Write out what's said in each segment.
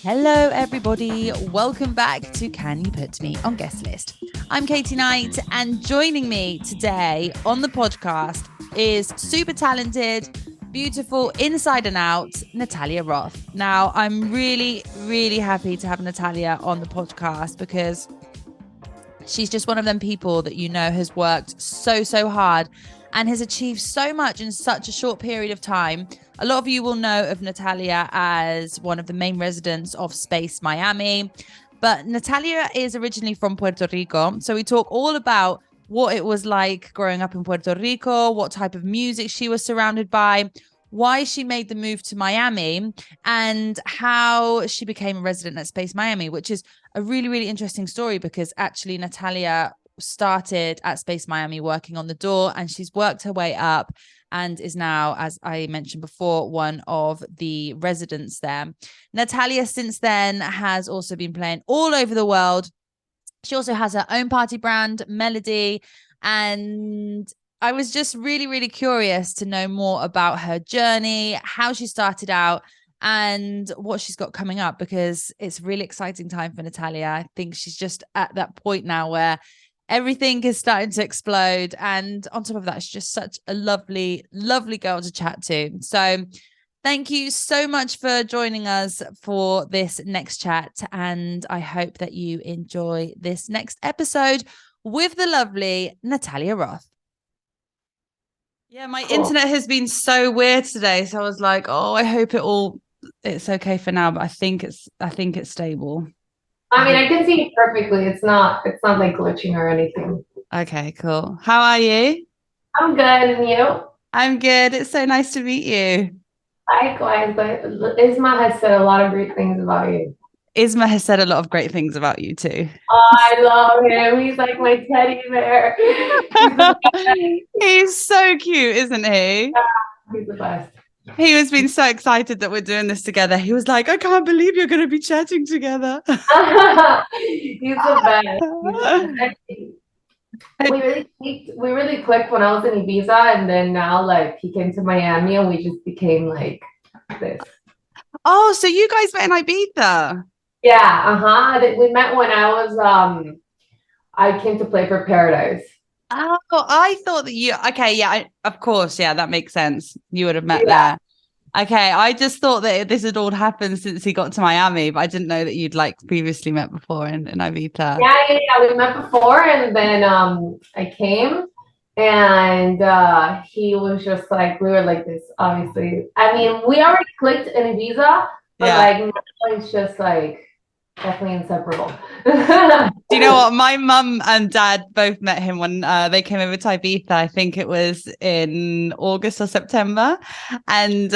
Hello, everybody. Welcome back to Can You Put Me on Guestlist? I'm Katie Knight, and joining me today on the podcast is super talented, beautiful, inside and out, Natalia Roth. Now, I'm really, really happy to have Natalia on the podcast because she's just one of them people that has worked so hard and has achieved so much in such a short period of time. A lot of you will know of Natalia as one of the main residents of Space Miami, but Natalia is originally from Puerto Rico. So we talk all about what it was like growing up in Puerto Rico, what type of music she was surrounded by, why she made the move to Miami, and how she became a resident at Space Miami, which is a really, really interesting story because actually Natalia started at Space Miami working on the door, and she's worked her way up and is now, as I mentioned before, one of the residents there. Natalia since then has also been playing all over the world. She also has her own party brand, Melódie, and I was just really, really curious to know more about her journey, how she started out, and what she's got coming up, because it's a really exciting time for Natalia. I think she's just at that point now where everything is starting to explode. And on top of that, she's just such a lovely, lovely girl to chat to. So thank you so much for joining us for this next chat. And I hope that you enjoy this next episode with the lovely Natalia Roth. Yeah, my internet has been so weird today. So I was like, oh, I hope it's okay for now, but I think it's stable. I mean, I can see it perfectly. It's not like glitching or anything. Okay, cool. How are you? I'm good, and you? I'm good. It's so nice to meet you. Likewise, but Isma has said a lot of great things about you. Isma has said a lot of great things about you too. Oh, I love him. He's like my teddy bear. He's so cute, isn't he? Yeah, he's the best. He has been so excited that we're doing this together. He was like, I can't believe you're going to be chatting together. He's the best. We really clicked when I was in Ibiza, and then now like he came to Miami, and we just became like this. Oh, so you guys met in Ibiza? Yeah, we met when I came to play for Paradise. Oh, I thought that okay, yeah, of course, yeah, that makes sense. You would have met there. Okay, I just thought that this had all happened since he got to Miami, but I didn't know that you'd like previously met before in Ibiza. Yeah, we met before, and then I came, and he was just like, we were like this, obviously. I mean, we already clicked in Ibiza, but like now it's just like definitely inseparable. Do you know what? My mum and dad both met him when they came over to Ibiza. I think it was in August or September. And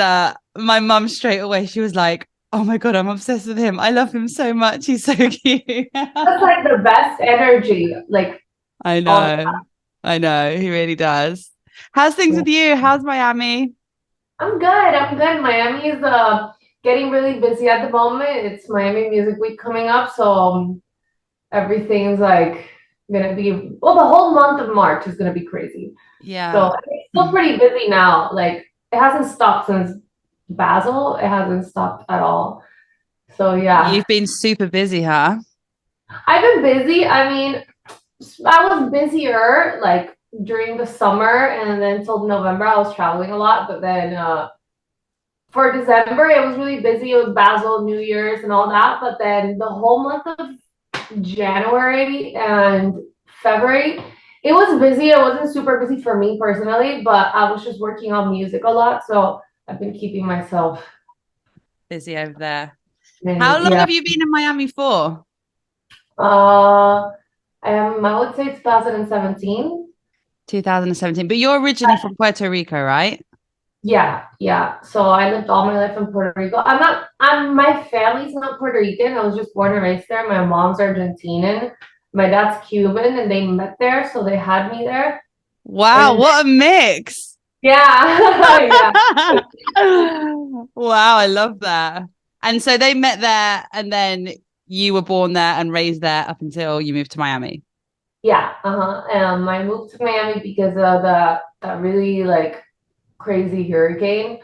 my mum straight away, she was like, oh my God, I'm obsessed with him. I love him so much. He's so cute. That's like the best energy. Like, I know. He really does. How's things with you? How's Miami? I'm good. Miami is getting really busy at the moment. It's Miami Music Week coming up, so everything's like gonna be, well, the whole month of March is gonna be crazy. Yeah. So it's still pretty busy now. Like it hasn't stopped since Basel. It hasn't stopped at all. So yeah. You've been super busy, huh? I've been busy. I mean, I was busier like during the summer, and then until November I was traveling a lot, but then for December it was really busy. It was Basel, New Year's and all that, but then the whole month of January and February, it was busy. It wasn't super busy for me personally, but I was just working on music a lot, so I've been keeping myself busy over there. How long have you been in Miami for? I would say 2017. 2017, but you're originally from Puerto Rico, right? Yeah. So I lived all my life in Puerto Rico. My family's not Puerto Rican. I was just born and raised there. My mom's Argentinian. My dad's Cuban, and they met there, so they had me there. Wow, what a mix. Yeah. Wow, I love that. And so they met there, and then you were born there and raised there up until you moved to Miami. Yeah. I moved to Miami because of the really like crazy hurricane.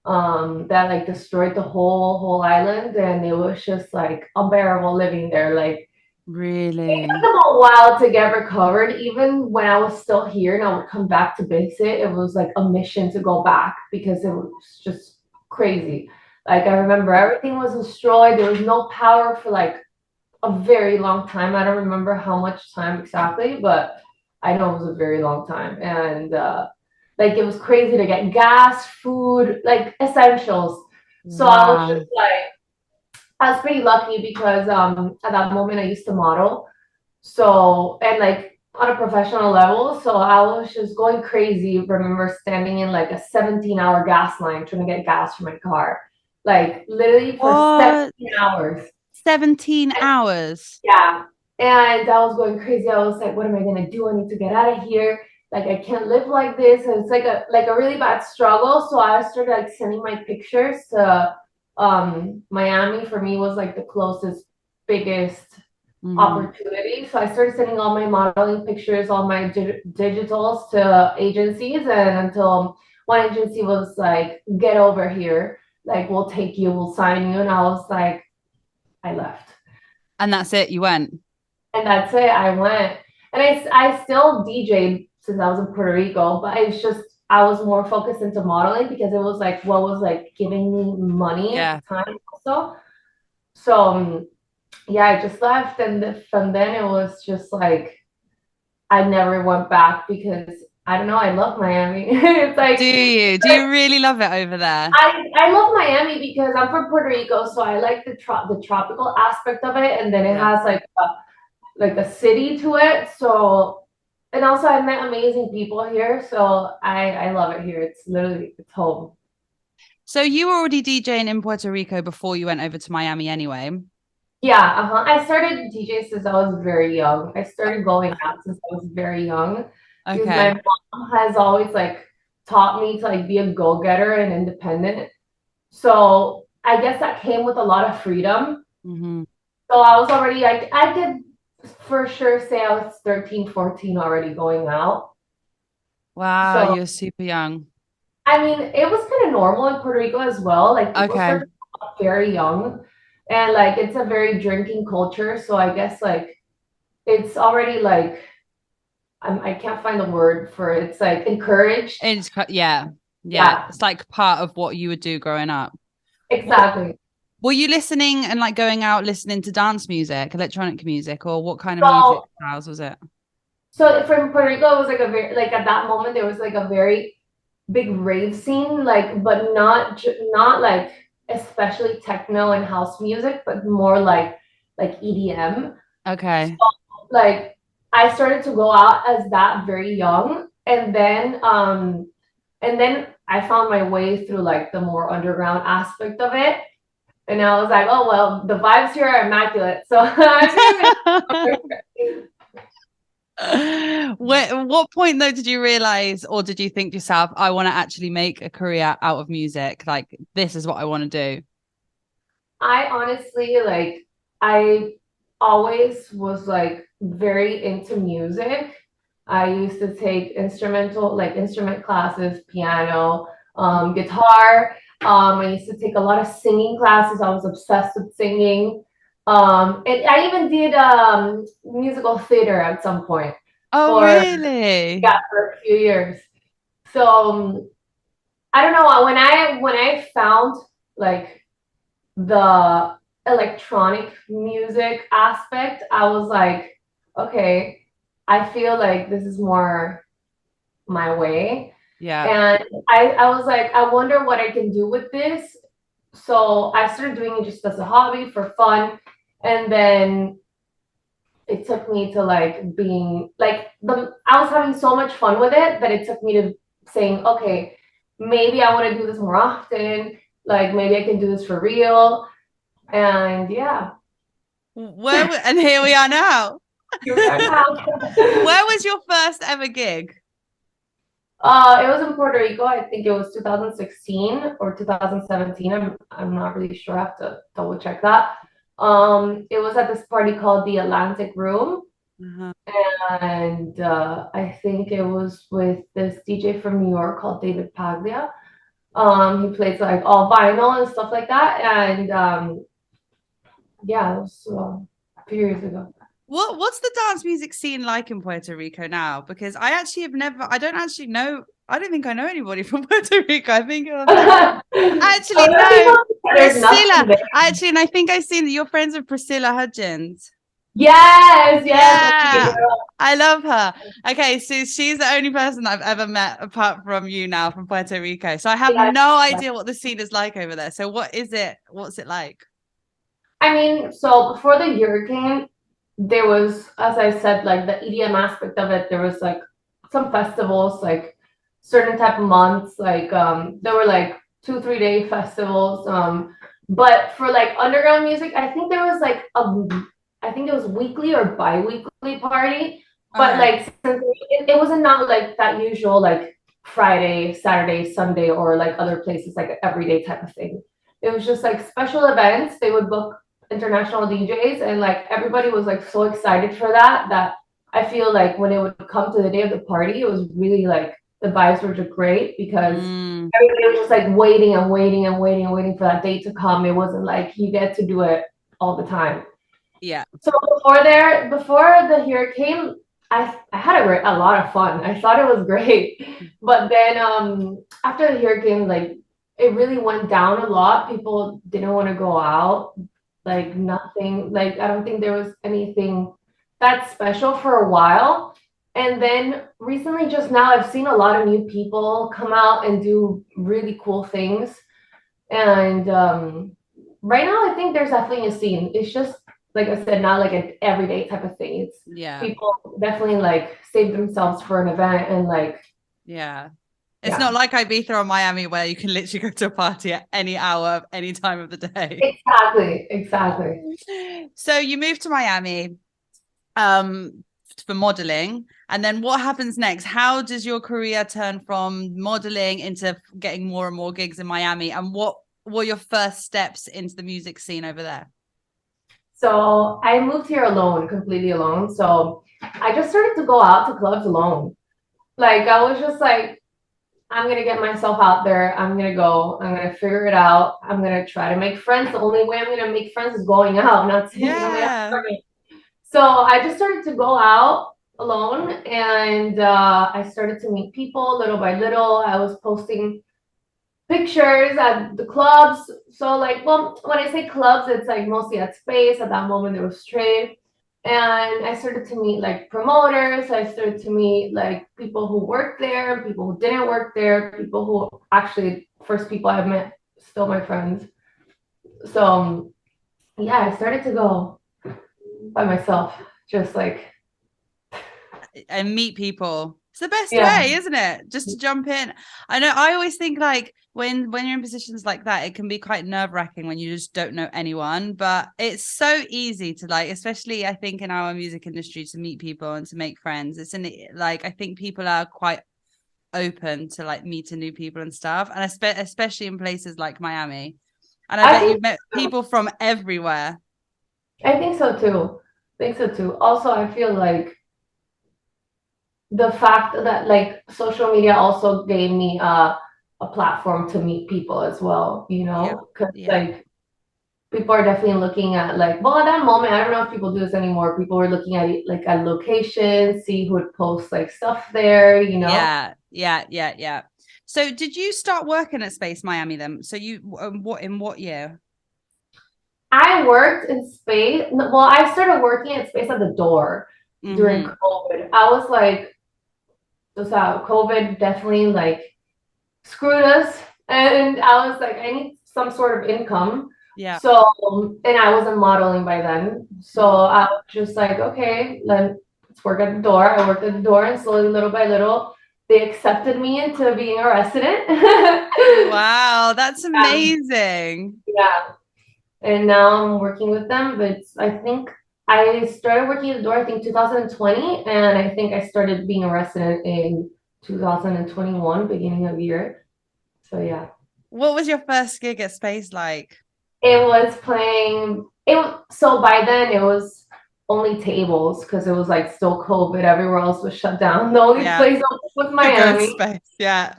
that like destroyed the whole island, and it was just like unbearable living there. Like it took Really? them a while to get recovered. Even when I was still here and I would come back to visit, it was like a mission to go back because it was just crazy. Like I remember everything was destroyed. There was no power for like a very long time. I don't remember how much time exactly, but I know it was a very long time. And like it was crazy to get gas, food, like essentials. So I was just Wow. like, I was pretty lucky because at that moment I used to model. So, and like on a professional level, so I was just going crazy. Remember standing in like a 17-hour gas line trying to get gas for my car. Like literally for What? 17 hours. 17 hours. Yeah. And I was going crazy. I was like, what am I gonna do? I need to get out of here. Like I can't live like this. And it's like a really bad struggle. So I started like sending my pictures to Miami. For me was like the closest, biggest Mhm. opportunity. So I started sending all my modeling pictures, all my digitals to agencies, and until one agency was like, get over here, like we'll take you, we'll sign you. And I was like, I left. And that's it. You went. And that's it. I went, and I still DJed since I was in Puerto Rico, but it's just I was more focused into modeling because it was like what was like giving me money at Yeah. the time also. So yeah, I just left, and from then it was just like I never went back because I don't know. I love Miami. It's Do like you? Do you really love it over there? I love Miami because I'm from Puerto Rico, so I like the tropical aspect of it, and then it Yeah. has like a city to it. So, and also I met amazing people here. So I love it here. It's literally it's home. So you were already DJing in Puerto Rico before you went over to Miami anyway. Yeah, uh-huh. I started DJ since I was very young. I started going out since I was very young because my Okay. mom has always like taught me to like be a go-getter and independent. So I guess that came with a lot of freedom. Hmm. So I was already I could for sure say I was 13, 14 already going out. Wow, So you're super young. I mean, it was kind of normal in Puerto Rico as well. Like people Okay. start very young, and like it's a very drinking culture. So I guess like it's already like I can't find the word for it. It's like encouraged. Yeah. Yeah. Yeah, It's like part of what you would do growing up. What exactly. were you listening and like going out listening to dance music, electronic music, or what kind of music So styles was it? so from Puerto Rico, it was like a very like at that moment there was like a very big rave scene, like but not like especially techno and house music, but more like EDM. So Okay. like I started to go out as that very young, and then I found my way through like the more underground aspect of it. And I was like, oh well, the vibes here are immaculate. So I didn't What point though did you realize, or did you think to yourself, I want to actually make a career out of music? Like this is what I want to do. I honestly like I always was like very into music. I used to take instrument classes, piano, guitar. I used to take a lot of singing classes. I was obsessed with singing. And I even did musical theater at some point Oh, for really? yeah for a few years. So I don't know when I found like the electronic music aspect, I was like, okay, I feel like this is more my way. Yeah. And I was like, I wonder what I can do with this. So I started doing it just as a hobby for fun. And then it took me to like being like I was having so much fun with it that it took me to saying, okay, maybe I want to do this more often. Like maybe I can do this for real. And yeah, And here we are now. here we are now. Where was your first ever gig? It was in Puerto Rico. I think it was 2016 or 2017. I'm not really sure. I have to double check that. It was at this party called the Atlantic Room, Uh-huh. and I think it was with this DJ from New York called David Paglia. He plays like all vinyl and stuff like that. And yeah, it was a few years ago. What's the dance music scene like in Puerto Rico now? Because I don't think I know anybody from Puerto Rico. I think actually no, Priscilla. Actually, and I think I've seen that you're friends with Priscilla Hudgens. Yes, Yeah, I love her. Okay, so she's the only person I've ever met apart from you now from Puerto Rico. So I have no idea what the scene is like over there. So what is it? What's it like? I mean, so before the hurricane, there was, as I said, like the EDM aspect of it. There was like some festivals, like certain type of months, like there were like 2-3 day festivals. But for like underground music, I think there was like I think it was weekly or bi-weekly party. But like since it wasn't not like that usual like Friday, Saturday, Sunday, or like other places like an everyday type of thing. It was just like special events. They would book international DJs, and like everybody was like so excited for that I feel like when it would come to the day of the party, it was really like the vibes were just great because everybody was just like waiting and waiting and waiting and waiting for that day to come. It wasn't like you get to do it all the time. Yeah. So before the hurricane, I had a lot of fun. I thought it was great. But then after the hurricane, like it really went down a lot. People didn't want to go out. Like nothing, like I don't think there was anything that special for a while. And then recently, just now, I've seen a lot of new people come out and do really cool things. And right now, I think there's definitely a scene. It's just like I said, not like an everyday type of thing. It's people definitely like save themselves for an event and like it's not like Ibiza or Miami where you can literally go to a party at any hour of any time of the day. Exactly. So you moved to Miami for modeling, and then what happens next? How does your career turn from modeling into getting more and more gigs in Miami, and what were your first steps into the music scene over there? So I moved here alone, completely alone. So I just started to go out to clubs alone. Like I was just like, I'm going to get myself out there. I'm going to go. I'm going to figure it out. I'm going to try to make friends. The only way I'm going to make friends is going out, not sitting in my apartment. So I just started to go out alone, and I started to meet people little by little. I was posting pictures at the clubs. So like, well, when I say clubs, it's like mostly at Space. At that moment, there was Trade. And I started to meet like promoters. I started to meet like people who worked there, people who didn't work there, people who actually first people I've met, still my friends. So yeah, I started to go by myself, just like and meet people. It's the best way, isn't it? Just to jump in. I know I always think like when you're in positions like that, it can be quite nerve-wracking when you just don't know anyone, but it's so easy to like, especially I think in our music industry, to meet people and to make friends. It's in like I think people are quite open to like meeting new people and stuff, and especially in places like Miami. And I bet you've met people from everywhere. I think so too. Also, I feel like the fact that like social media also gave me a platform to meet people as well, you know, because like people are definitely looking at like, well, at that moment, I don't know if people do this anymore. People were looking at it like at locations, see who would post like stuff there, you know? Yeah. So did you start working at Space Miami then? So you, in what year? I worked in Space. Well, I started working at Space at the door during COVID. I was like, COVID definitely like screwed us. And I was like, I need some sort of income. Yeah. So, and I wasn't modeling by then. So I was just like, okay, let's work at the door. I worked at the door, and slowly, little by little, they accepted me into being a resident. Wow, that's amazing. Yeah. And now I'm working with them, but I think I started working at the door, I think 2020, and I think I started being a resident in 2021, beginning of the year. So yeah. What was your first gig at Space like? It was playing so by then it was only tables because it was like still COVID. Everywhere else was shut down. The only place was Miami. Space. Yeah.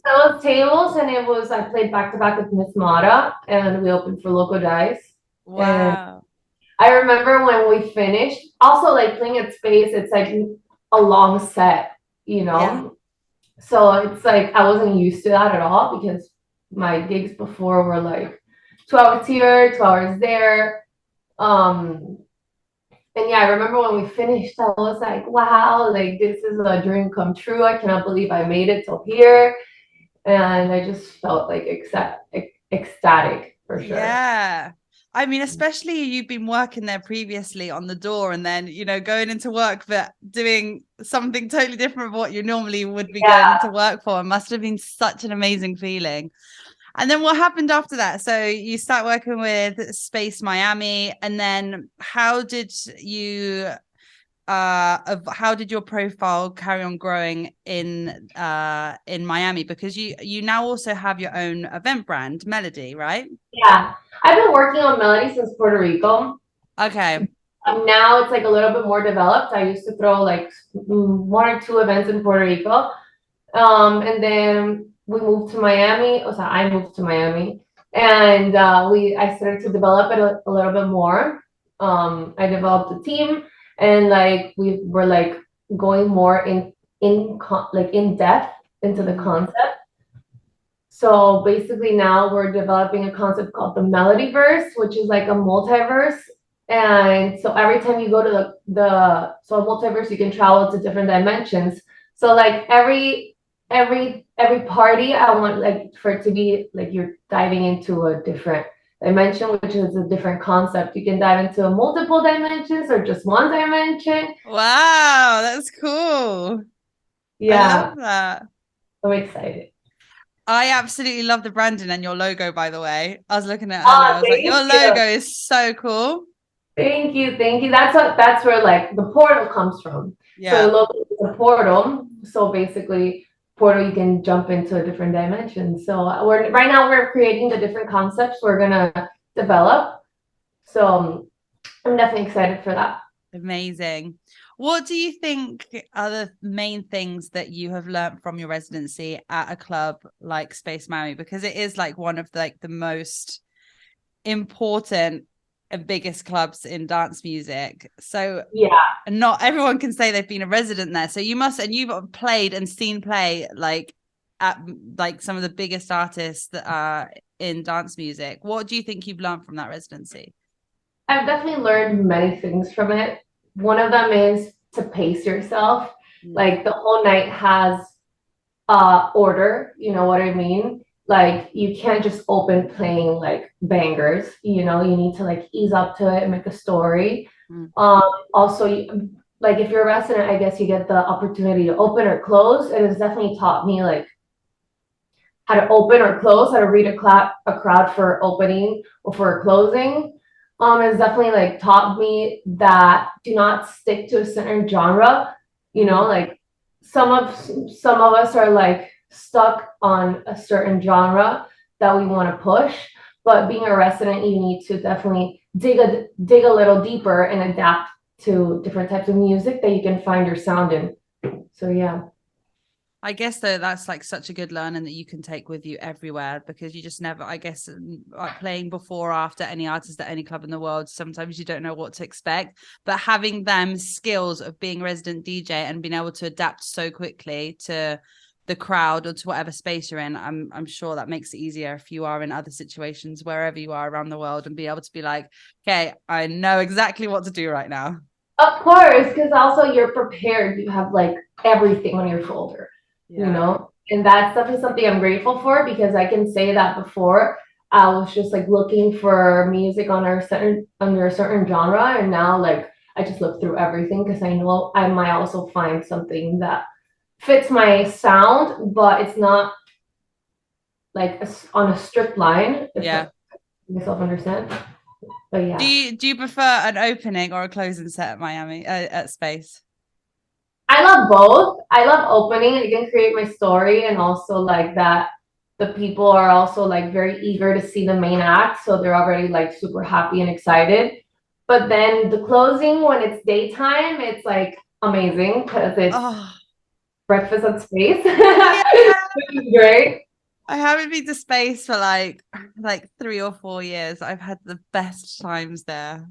So it was tables, and I played back to back with Miss Mara, and we opened for Loco Dice. And Wow. I remember when we finished, also like playing at Space, it's like a long set, you Yeah. know? So it's like I wasn't used to that at all because my gigs before were like 2 hours here, 2 hours there. Um, and yeah, I remember when we finished, I was like, wow, like this is a dream come true. I cannot believe I made it till here. And I just felt like ecstatic for sure. Yeah. I mean, especially you've been working there previously on the door and then, going into work, but doing something totally different from what you normally would be going Yeah. into work for. It must have been such an amazing feeling. And then what happened after that? So you start working with Space Miami, and then how did your profile carry on growing in Miami? Because you now also have your own event brand, Melódie, right? Yeah. I've been working on Melody since Puerto Rico. Okay. Now it's like a little bit more developed. I used to throw like one or two events in Puerto Rico. And then we moved to Miami. So I moved to Miami, and I started to develop it a little bit more. I developed a team, and like we were like going more in depth into the concept. So basically now we're developing a concept called the Melodyverse, which is like a multiverse. And so every time you go to a multiverse, you can travel to different dimensions. So like every party, I want like for it to be like you're diving into a different dimension, which is a different concept. You can dive into multiple dimensions or just one dimension. Wow, that's cool. I love Yeah, that. I'm excited. I absolutely love the branding and your logo, by the way. I was looking at it earlier. Oh, I was like, your thank you. logo is so cool. Thank you, thank you. That's where like the portal comes from. So the Yeah. logo is a portal. So basically, portal you can jump into a different dimension. So we're right now we're creating the different concepts we're gonna develop. So I'm definitely excited for that. Amazing. What do you think are the main things that you have learned from your residency at a club like Space Miami? Because it is like one of the most important and biggest clubs in dance music. So Yeah, not everyone can say they've been a resident there. So and you've played and seen play like at like some of the biggest artists that are in dance music. What do you think you've learned from that residency? I've definitely learned many things from it. One of them is to pace yourself. Like the whole night has order, you know what I mean? Like you can't just open playing like bangers, you need to like ease up to it and make a story. Mm. Also like if you're a resident, I guess you get the opportunity to open or close. It has definitely taught me like how to open or close, how to read a crowd for opening or for closing. It's definitely like taught me that do not stick to a certain genre. Like some of us are like stuck on a certain genre that we want to push, but being a resident, you need to definitely dig a little deeper and adapt to different types of music that you can find your sound in. So yeah. I guess though that's like such a good learning that you can take with you everywhere, because you just never, I guess, like playing before or after any artist at any club in the world, sometimes you don't know what to expect, but having them skills of being a resident DJ and being able to adapt so quickly to the crowd or to whatever space you're in, I'm sure that makes it easier if you are in other situations wherever you are around the world, and be able to be like, okay, I know exactly what to do right now. Of course, because also you're prepared. You have like everything on your shoulder, Yeah. and that's definitely something I'm grateful for because I can say that before I was just like looking for music under a certain genre, and now like I just look through everything because I know I might also find something that fits my sound, but it's not like on a strict line. If Yeah. that myself understand, but Do yeah. you prefer an opening or a closing set at Miami at Space? I love both. I love opening. I can create my story, and also like that the people are also like very eager to see the main act, so they're already like super happy and excited. But then the closing when it's daytime, it's like amazing because it's Oh, breakfast at space. yeah. which is great. I haven't been to space for like 3 or 4 years. I've had the best times there.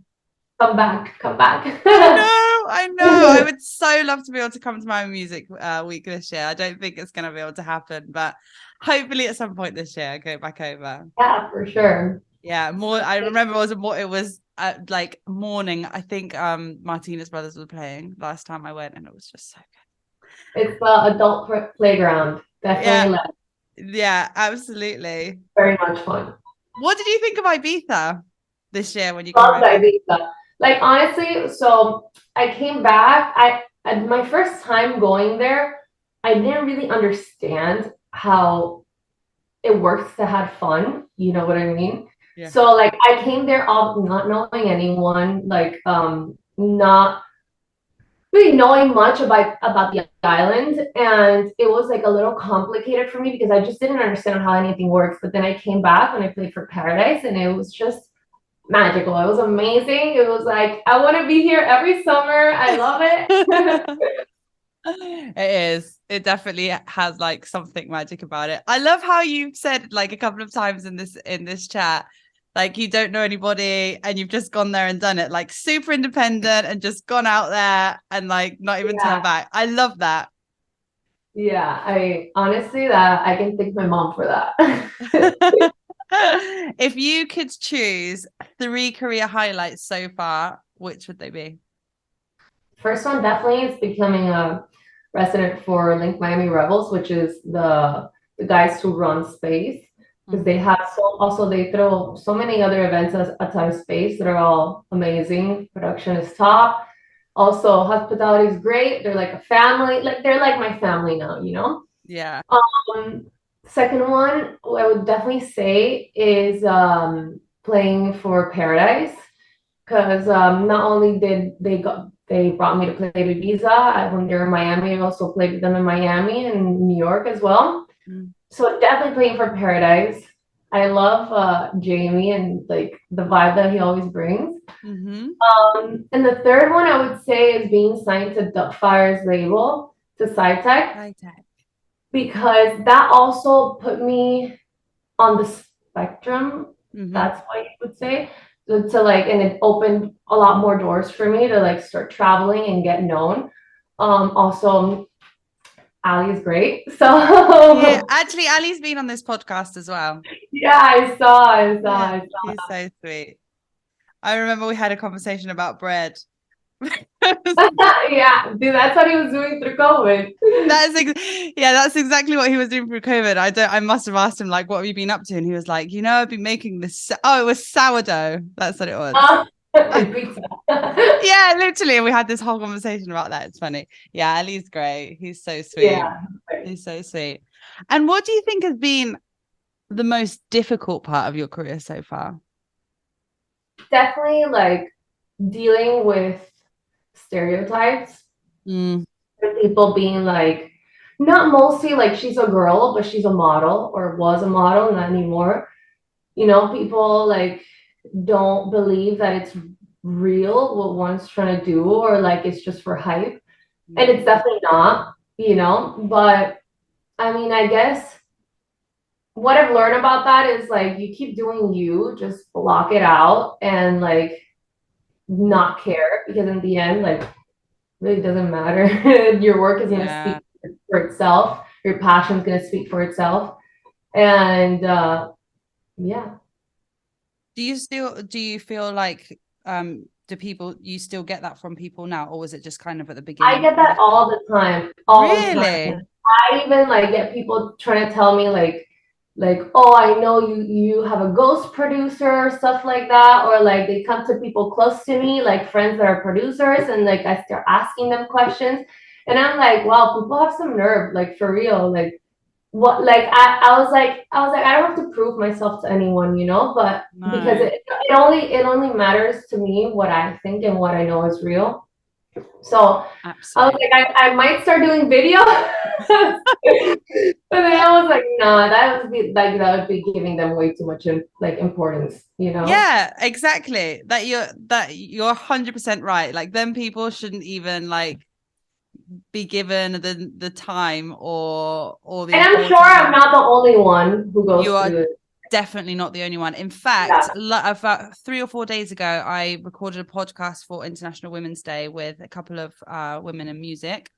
Come back, come back. I know. I would so love to be able to come to my music week this year. I don't think it's going to be able to happen, but hopefully at some point this year I go back over. Yeah, for sure. Yeah, more. I remember it was like morning. I think Martinez Brothers were playing last time I went, and it was just so good. It's the adult playground. Definitely. Yeah, absolutely. Very much fun. What did you think of Ibiza this year when you came Love back? Ibiza. Like honestly, so I came back. My first time going there, I didn't really understand how it works to have fun. You know what I mean? Yeah. So like I came there all not knowing anyone, like not really knowing much about the island, and it was like a little complicated for me because I just didn't understand how anything works. But then I came back and I played for Paradise, and it was just magical. It was amazing. It was like I want to be here every summer. I love it. It is. It definitely has like something magic about it. I love how you've said like a couple of times in this chat, like you don't know anybody and you've just gone there and done it, like super independent and just gone out there and like not even turned back. I love that. Yeah, I honestly that I can thank my mom for that. If you could choose 3 career highlights so far, which would they be? First one definitely is becoming a resident for Link Miami Rebels, which is the guys who run space. Because they have they throw so many other events outside of space that are all amazing. Production is top. Also, hospitality is great. They're like a family. Like they're like my family now, you know? Yeah. Second one, I would definitely say is playing for Paradise. Because not only did they brought me to play with Visa when they were in Miami, I also played with them in Miami and New York as well. So definitely playing for Paradise. I love Jamie and like the vibe that he always brings. And the third one I would say is being signed to Duckfire's label, to SciTech, because that also put me on the spectrum. That's what you would say. To like, and it opened a lot more doors for me to like start traveling and get known. Also, Ali is great. So yeah, actually, Ali's been on this podcast as well. Yeah, I saw. He's so sweet. I remember we had a conversation about bread. Yeah, dude, that's what he was doing through COVID. That's exactly what he was doing through COVID. I must have asked him like, what have you been up to? And he was like, I've been making this. Oh, it was sourdough. That's what it was. Pizza. Yeah, literally. We had this whole conversation about that. It's funny. Yeah, Ali's great. He's so sweet. Yeah. He's so sweet. And what do you think has been the most difficult part of your career so far? Definitely like dealing with stereotypes. People being like, not mostly like she's a girl, but she's a model or was a model, not anymore. People like don't believe that it's real what one's trying to do, or like it's just for hype. And it's definitely not, but I mean, I guess what I've learned about that is like you keep doing you, just block it out and like not care, because in the end, like really doesn't matter. Your work is gonna speak for itself. Your passion is gonna speak for itself. And yeah. Do you feel like do you still get that from people now, or was it just kind of at the beginning? I get that all the time. Really? I even like get people trying to tell me like, oh, I know you have a ghost producer or stuff like that, or like they come to people close to me, like friends that are producers, and like I start asking them questions, and I'm like, wow, people have some nerve, like for real, like what, like I was like I don't have to prove myself to anyone, but because it only matters to me what I think and what I know is real. So absolutely. I was like, I might start doing video. But then I was like, no, that would be giving them way too much importance, Yeah, exactly. That you're 100% right. Like then people shouldn't even like be given the time or the. And I'm sure I'm not the only one who goes through it. Definitely not the only one. In fact, about 3 or 4 days ago, I recorded a podcast for International Women's Day with a couple of women in music,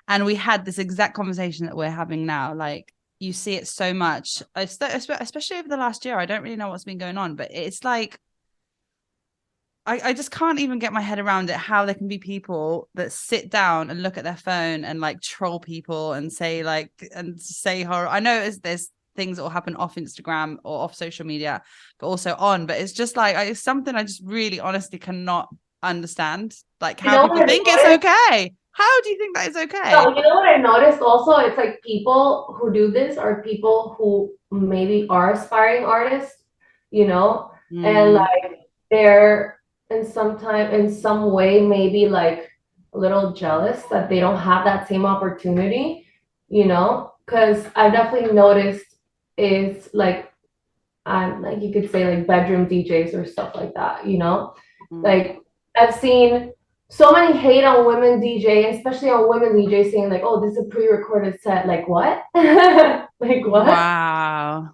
and we had this exact conversation that we're having now. Like, you see it so much, especially over the last year. I don't really know what's been going on, but it's like I just can't even get my head around it, how there can be people that sit down and look at their phone and like troll people and say horror. I know there's things that will happen off Instagram or off social media, but also on. But it's just like it's something I just really honestly cannot understand. Like how people think it's okay. How do you think that is okay? So, you know what I noticed also? It's like people who do this are people who maybe are aspiring artists, and like they're in some way maybe like a little jealous that they don't have that same opportunity, because I've definitely noticed is like like you could say like bedroom DJs or stuff like that, like I've seen so many hate on women DJ, especially on women DJ, saying like, oh, this is a pre-recorded set. Like what? Like what? Wow.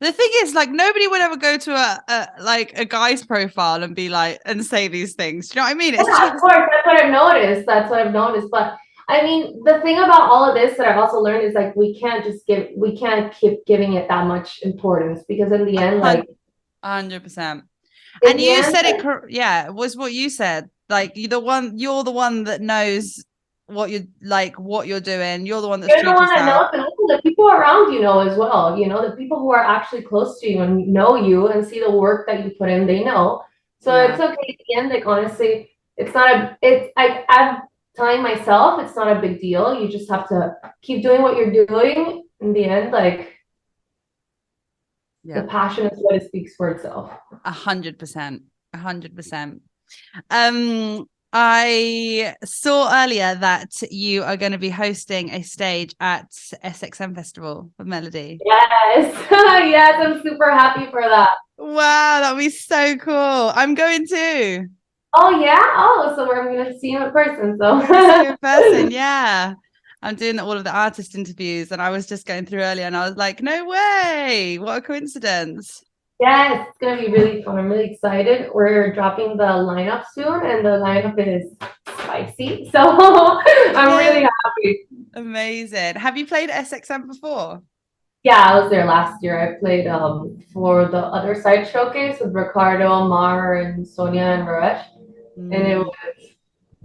The thing is, like, nobody would ever go to a guy's profile and be like and say these things. Do you know what I mean? It's Of course, that's what I've noticed. But I mean, the thing about all of this that I've also learned is like we can't keep giving it that much importance, because in the end, like 100%. And you said it, was what you said. Like you're the one that knows what you're doing. You're the one that's you're the one that knows, and also the people around you know as well. The people who are actually close to you and know you and see the work that you put in, they know. So it's okay at the end. Like honestly, I'm telling myself it's not a big deal. You just have to keep doing what you're doing. In the end, like the passion is what it speaks for itself. 100%. 100%. I saw earlier that you are going to be hosting a stage at SXM Festival with Melódie. Yes. Yes, I'm super happy for that. Wow, that'll be so cool. I'm going too. Oh yeah? Oh, so we're going to see you in person. So see you in person, yeah. I'm doing all of the artist interviews, and I was just going through earlier and I was like, no way, what a coincidence. Yes, it's gonna be really fun. I'm really excited. We're dropping the lineup soon, and the lineup is spicy. So I'm really happy. Amazing. Have you played SXM before? Yeah, I was there last year. I played for the other side showcase with Ricardo, Mar, and Sonia and Varesh. And it was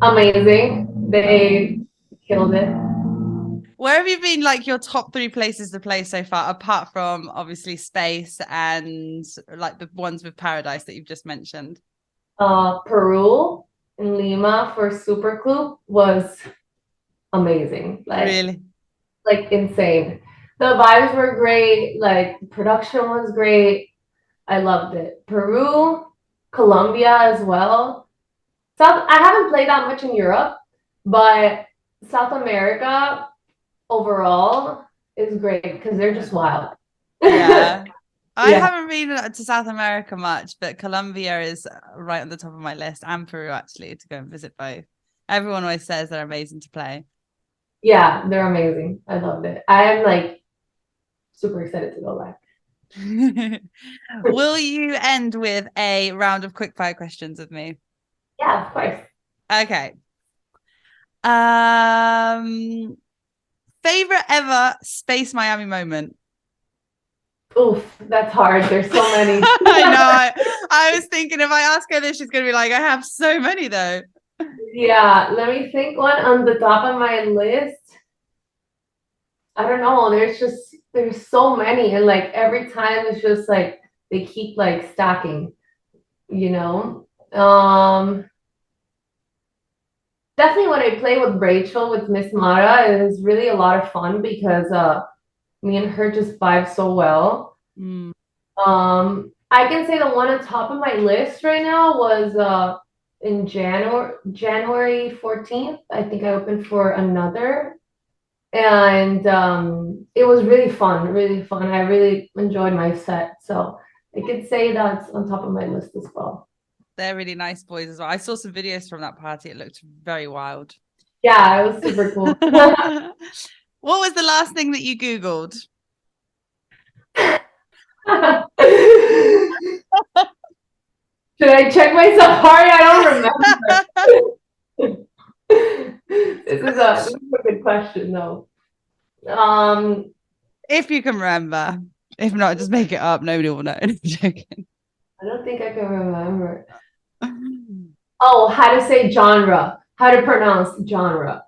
amazing. They killed it. Where have you been, like your top 3 places to play so far, apart from obviously Space and like the ones with Paradise that you've just mentioned? Peru in Lima for Super Club was amazing. Like really, like insane. The vibes were great. Like the production was great. I loved it. Peru, Colombia as well. I haven't played that much in Europe, but South America overall is great because they're just wild. Yeah. I haven't been to South America much, but Colombia is right on the top of my list, and Peru actually, to go and visit both. Everyone always says they're amazing to play. Yeah, they're amazing. I loved it. I am like super excited to go back. Will you end with a round of quickfire questions with me? Yeah, of course. Okay. Favorite ever Space Miami moment? Oof, that's hard. There's so many. I know. I was thinking if I ask her this, she's gonna be like, I have so many though. Yeah, let me think one on the top of my list. I don't know. There's so many, and like every time it's just like they keep like stacking, Definitely when I play with Rachel with Miss Mara, it is really a lot of fun because me and her just vibe so well. I can say the one on top of my list right now was in January 14th. I think I opened for another, and it was really fun, really fun. I really enjoyed my set, so I could say that's on top of my list as well. They're really nice boys as well. I saw some videos from that party. It looked very wild. Yeah, it was super cool. What was the last thing that you Googled? Should I check myself hard? I don't remember. This is a good question though. If you can remember. If not, just make it up. Nobody will know. I'm joking. I don't think I can remember. Oh, how to say genre. How to pronounce genre.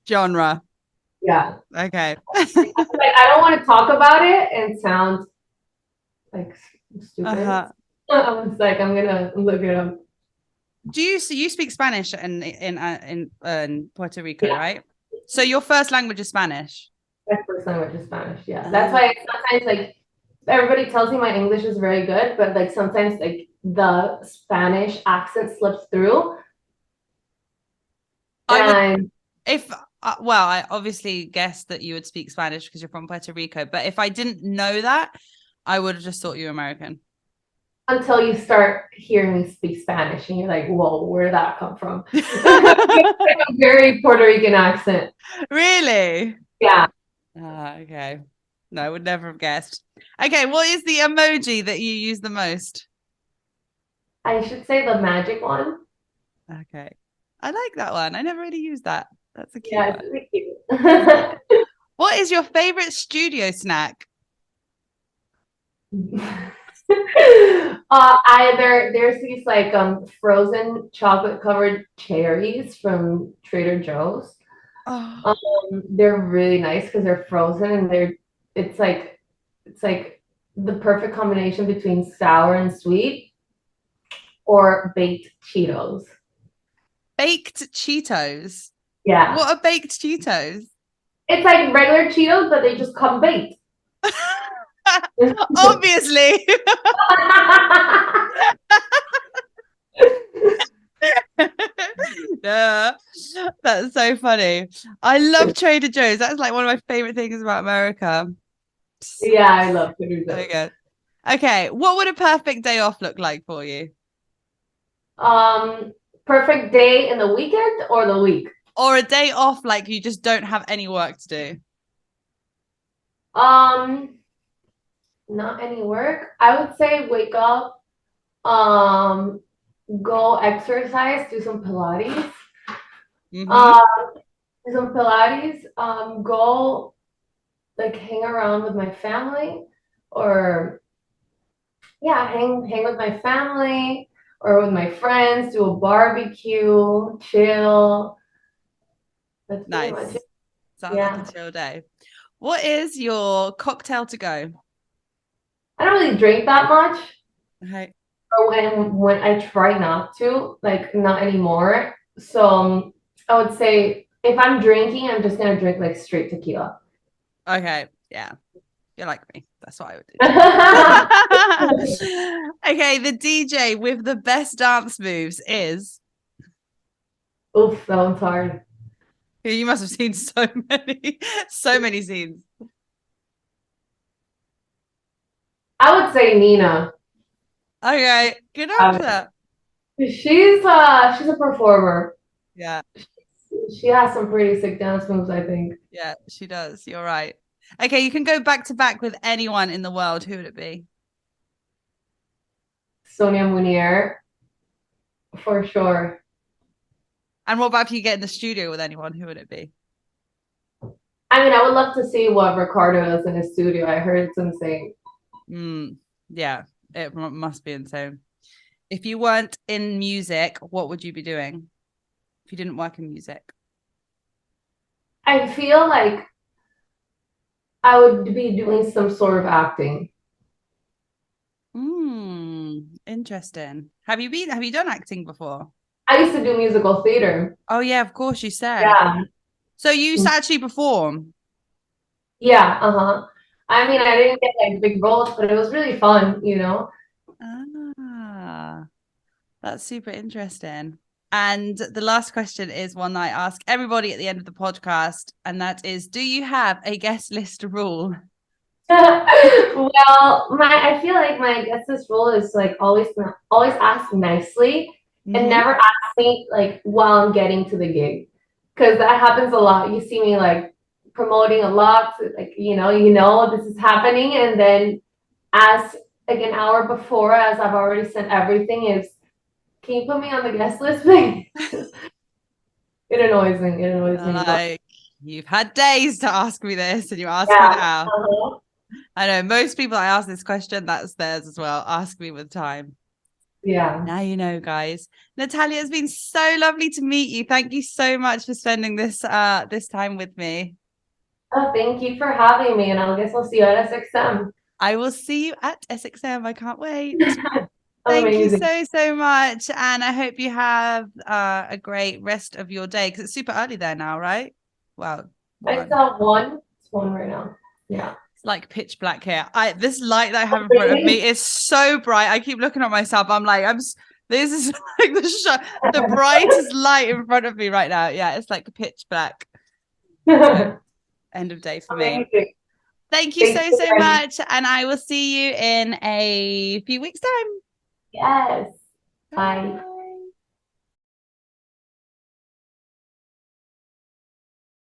Genre. Yeah. Okay. Like I don't want to talk about it and sound like stupid. I was like, I'm gonna look it up. Do you speak Spanish in Puerto Rico, right? So your first language is Spanish. My first language is Spanish. Yeah, that's why sometimes like everybody tells me my English is very good, but like sometimes like the Spanish accent slips through. I obviously guessed that you would speak Spanish because you're from Puerto Rico, but if I didn't know that, I would have just thought you were American. Until you start hearing me speak Spanish and you're like, whoa, where did that come from? It's like a very Puerto Rican accent. Really? Yeah. Okay. No, I would never have guessed. Okay, what is the emoji that you use the most? I should say the magic one. Okay. I like that one. I never really used that. That's a cute one. It's really cute. What is your favorite studio snack? Either there's these like frozen chocolate covered cherries from Trader Joe's. They're really nice because they're frozen and it's like the perfect combination between sour and sweet, or baked Cheetos. Baked Cheetos? Yeah. What are baked Cheetos? It's like regular Cheetos, but they just come baked. Obviously. Yeah, that's so funny. I love Trader Joe's. That's like one of my favorite things about America. Yeah, I love Trader Joe's. Okay. Okay, what would a perfect day off look like for you? Perfect day in the weekend or the week? Or a day off, like you just don't have any work to do. Not any work. I would say wake up, go exercise, do some Pilates. Do some Pilates, go like hang around with my family, or yeah, hang with my family or with my friends, do a barbecue, chill. That's nice. Sounds like a chill day. What is your cocktail to go? I don't really drink that much. Okay. Or when I try not to, like not anymore. So I would say if I'm drinking, I'm just gonna drink like straight tequila. Okay, yeah. You're like me. That's what I would do. Okay, the DJ with the best dance moves is. Oof, that one's hard. You must have seen so many scenes. I would say Nina. Okay, good answer. She's a performer. Yeah. She has some pretty sick dance moves, I think. Yeah, she does. You're right. Okay, you can go back to back with anyone in the world. Who would it be? Sonia Munier, for sure. And what about if you get in the studio with anyone? Who would it be? I mean, I would love to see what Ricardo does in his studio. I heard it's insane. Yeah, it must be insane. If you weren't in music, what would you be doing if you didn't work in music? I feel like I would be doing some sort of acting. Interesting. Have you done acting before? I used to do musical theater. Oh yeah, of course you said. Yeah. So you used to actually perform? Yeah, I mean, I didn't get like big roles, but it was really fun, you know? That's super interesting. And the last question is one that I ask everybody at the end of the podcast, and that is, do you have a guest list rule? Well, I feel like my guest list rule is like always ask nicely and never ask me like while I'm getting to the gig. because that happens a lot. You see me like promoting a lot, like this is happening, and then as like an hour before, as I've already sent everything, is can you put me on the guest list, please? It annoys me. It annoys me. Like, you've had days to ask me this, and you ask me Yeah. now. I know most people I ask this question, that's theirs as well. Ask me with time. Yeah. Now you know, guys. Natalia, it's been so lovely to meet you. Thank you so much for spending this time with me. Oh, thank you for having me, and I guess we'll see you at SXM. I will see you at SXM. I can't wait. Thank you so much. And I hope you have a great rest of your day, because it's super early there now, right? Well, it's 1. It's 1 right now. Yeah. It's like pitch black here. This light that I have in front of me is so bright. I keep looking at myself. I'm like, this is like the brightest light in front of me right now. Yeah, it's like pitch black. So, end of day for me. Thank you so much. And I will see you in a few weeks' time. Yes. Bye.